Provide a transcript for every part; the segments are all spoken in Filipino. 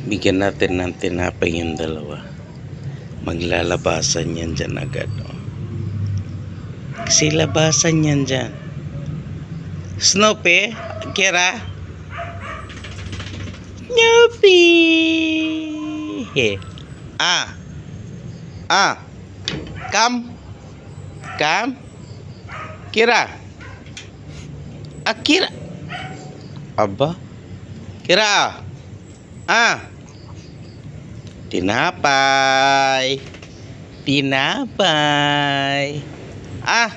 Bigyan natin ng tinapay yung dalawa. Maglalabasan yan dyan agad. Oh. Kasi labasan yan dyan. Snoopy, Kira. Snoopy. Ah. Ah. Come. Come. Kira. Ah, Kira. Aba. Kira. Ah. Tinapay. Tinapay. Ah.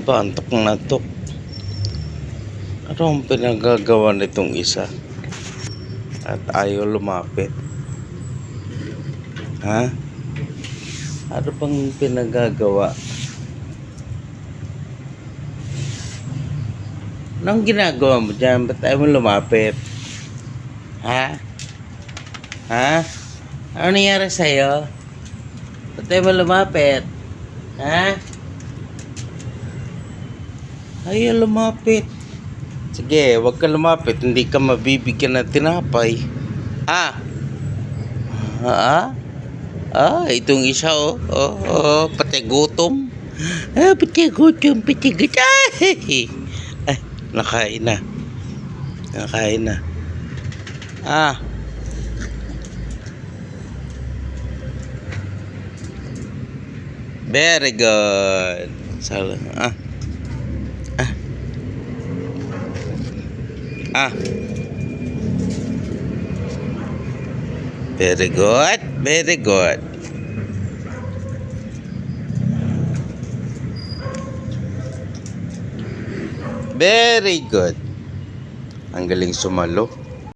Bantok na to. Ano ang pinagagawa nitong isa? At ayaw lumapit. Ha? Ano bang pinagagawa? Anong ginagawa mo dyan? Ba't ayaw mo lumapit? Ha? Ha? Ano nangyari sa'yo? Ba't ayaw mo lumapit? Ha? Ayaw lumapit. Sige, huwag ka lumapit. Hindi ka mabibigyan ng tinapay. Ha? Ha? Ah, itong isa oh. Oh, pati gutom. Ah, pati gutom, pati gutom. Ay, nakain na. Nakain na. Ah. Very good. Salah. Ah. Ah. Ah. Very good. Very good. Very good. Ang galing sumalo.